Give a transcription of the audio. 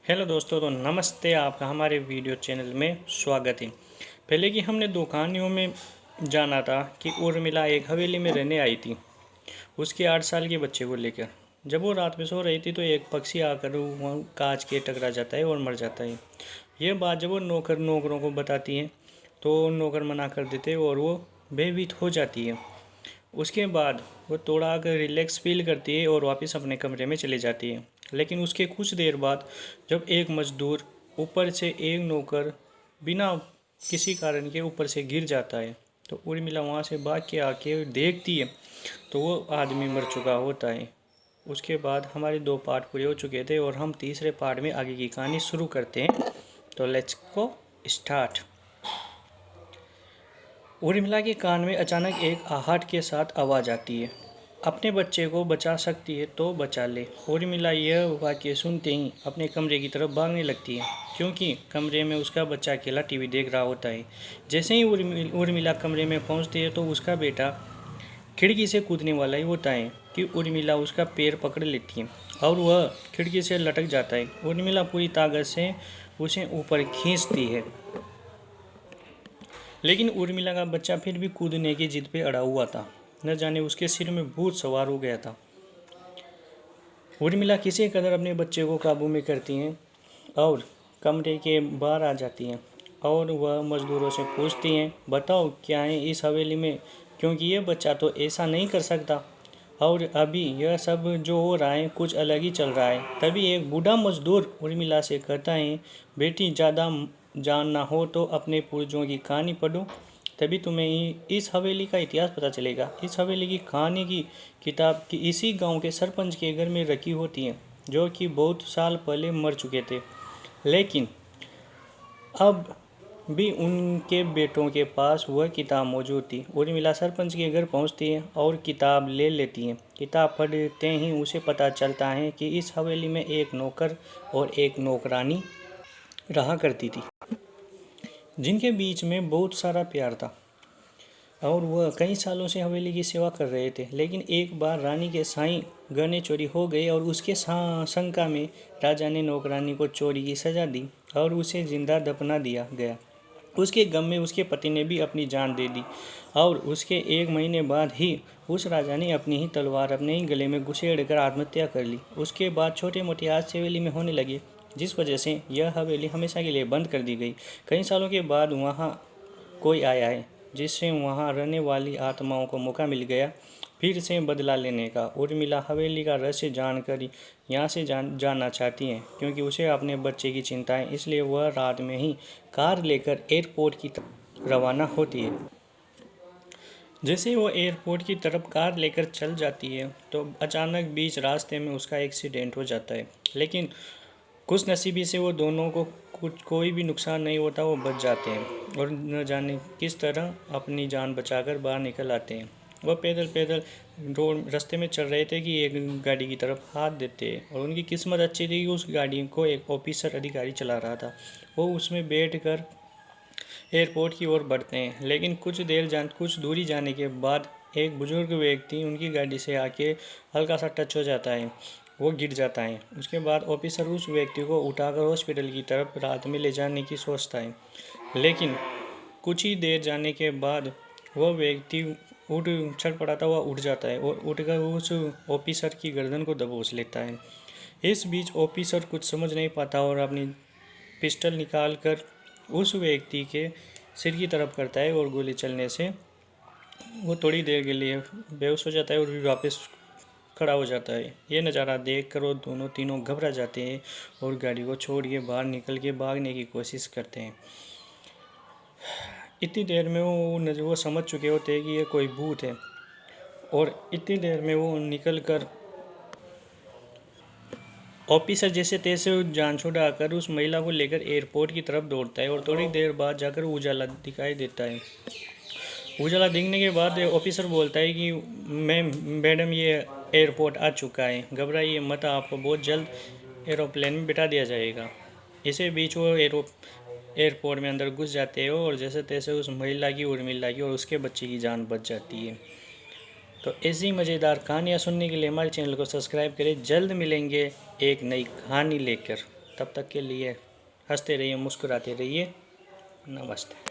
Hello दोस्तों, तो नमस्ते। आपका हमारे वीडियो चैनल में स्वागत है। पहले कि हमने दो कहानियों में जाना था कि उर्मिला एक हवेली में रहने आई थी उसके 8 साल के बच्चे को लेकर। जब वो रात में सो रही थी तो एक पक्षी आकर वो कांच के टकरा जाता है और मर जाता है। यह बात जब वो नौकरों को बताती है तो नौकर मना कर देते हैं और वो भयभीत हो जाती है। उसके बाद वो थोड़ा अगर रिलैक्स फील करती है और वापस अपने कमरे में चली जाती है। लेकिन उसके कुछ देर बाद जब एक मजदूर ऊपर से एक नौकर बिना किसी कारण के ऊपर से गिर जाता है तो उर्मिला वहाँ से भाग के आके देखती है तो वो आदमी मर चुका होता है। उसके बाद हमारे 2 पार्ट पूरे हो चुके थे और हम तीसरे पार्ट में आगे की कहानी शुरू करते हैं। तो लेट्स गो स्टार्ट। उर्मिला के कान में अचानक एक आहट के साथ आवाज़ आती है, अपने बच्चे को बचा सकती है तो बचा ले। उर्मिला यह वाक्य सुनते ही अपने कमरे की तरफ भागने लगती है क्योंकि कमरे में उसका बच्चा अकेला टीवी देख रहा होता है। जैसे ही उर्मिला कमरे में पहुंचती है तो उसका बेटा खिड़की से कूदने वाला ही होता है कि उर्मिला उसका पैर पकड़ लेती है और वह खिड़की से लटक जाता है। उर्मिला पूरी ताकत से उसे ऊपर खींचती है, लेकिन उर्मिला का बच्चा फिर भी कूदने की जिद पे अड़ा हुआ था। न जाने उसके सिर में भूत सवार हो गया था। उर्मिला किसी कदर अपने बच्चे को काबू में करती हैं और कमरे के बाहर आ जाती हैं और वह मज़दूरों से पूछती हैं, बताओ क्या है इस हवेली में, क्योंकि ये बच्चा तो ऐसा नहीं कर सकता। और अभी यह सब जो हो रहा है कुछ अलग ही चल रहा है। तभी एक बूढ़ा मजदूर उर्मिला से कहता है, बेटी ज़्यादा जानना हो तो अपने पूर्वजों की कहानी पढ़ो, तभी तुम्हें इस हवेली का इतिहास पता चलेगा। इस हवेली की कहानी की किताब की इसी गांव के सरपंच के घर में रखी होती है जो कि बहुत साल पहले मर चुके थे, लेकिन अब भी उनके बेटों के पास वह किताब मौजूद थी। उर्मिला सरपंच के घर पहुंचती है और किताब ले लेती है। किताब पढ़ते ही उसे पता चलता है कि इस हवेली में एक नौकर और एक नौकरानी रहा करती थी जिनके बीच में बहुत सारा प्यार था और वह कई सालों से हवेली की सेवा कर रहे थे। लेकिन एक बार रानी के साईं गहने चोरी हो गए और उसके शंका में राजा ने नौकरानी को चोरी की सजा दी और उसे जिंदा दफना दिया गया। उसके गम में उसके पति ने भी अपनी जान दे दी और उसके 1 महीने बाद ही उस राजा ने अपनी ही तलवार अपने ही गले में घुसेड़ कर आत्महत्या कर ली। उसके बाद छोटे मोटे हादसे हवेली में होने लगे जिस वजह से यह हवेली हमेशा के लिए बंद कर दी गई। कई सालों के बाद वहाँ कोई आया है जिससे वहाँ रहने वाली आत्माओं को मौका मिल गया फिर से बदला लेने का। उर्मिला हवेली का रहस्य जानकर यहाँ से जाना चाहती हैं क्योंकि उसे अपने बच्चे की चिंता है, इसलिए वह रात में ही कार लेकर एयरपोर्ट की तरफ रवाना होती है। जैसे वो एयरपोर्ट की तरफ कार लेकर चल जाती है तो अचानक बीच रास्ते में उसका एक्सीडेंट हो जाता है, लेकिन खुश नसीबी से वो दोनों को कोई भी नुकसान नहीं होता, वो बच जाते हैं और न जाने किस तरह अपनी जान बचाकर बाहर निकल आते हैं। वो पैदल पैदल रोड रास्ते में चल रहे थे कि एक गाड़ी की तरफ हाथ देते हैं और उनकी किस्मत अच्छी थी कि उस गाड़ी को एक ऑफिसर अधिकारी चला रहा था। वो उसमें बैठ कर एयरपोर्ट की ओर बढ़ते हैं, लेकिन कुछ दूरी जाने के बाद एक बुजुर्ग व्यक्ति उनकी गाड़ी से आके हल्का सा टच हो जाता है, वो गिर जाता है। उसके बाद ऑफिसर उस व्यक्ति को उठाकर हॉस्पिटल की तरफ रात में ले जाने की सोचता है, लेकिन कुछ ही देर जाने के बाद वह व्यक्ति छटपटाता हुआ उठ जाता है और उठकर उस ऑफिसर की गर्दन को दबोच लेता है। इस बीच ऑफिसर कुछ समझ नहीं पाता और अपनी पिस्टल निकाल कर उस व्यक्ति के सिर की तरफ करता है और गोली चलने से वो थोड़ी देर के लिए बेहोश हो जाता है और फिर वापस खड़ा हो जाता है। ये नज़ारा देख कर वो तीनों घबरा जाते हैं और गाड़ी को छोड़ के बाहर निकल के भागने की कोशिश करते हैं। इतनी देर में वो समझ चुके होते हैं कि ये कोई भूत है और इतनी देर में वो निकल कर ऑफिसर जैसे तैसे जान छुड़ाकर उस महिला को लेकर एयरपोर्ट की तरफ दौड़ता है और थोड़ी देर बाद जाकर उजाला दिखाई देता है। उजाला दिखने के बाद ऑफिसर बोलता है कि मैडम ये एयरपोर्ट आ चुका है, घबराइए मत, आपको बहुत जल्द एरोप्लेन में बिठा दिया जाएगा। इसी बीच वो एयरपोर्ट में अंदर घुस जाते हैं और जैसे तैसे उस महिला की, उर्मिला की और उसके बच्चे की जान बच जाती है। तो ऐसी मज़ेदार कहानियाँ सुनने के लिए हमारे चैनल को सब्सक्राइब करें। जल्द मिलेंगे एक नई कहानी लेकर। तब तक के लिए हंसते रहिए, मुस्कुराते रहिए। नमस्ते।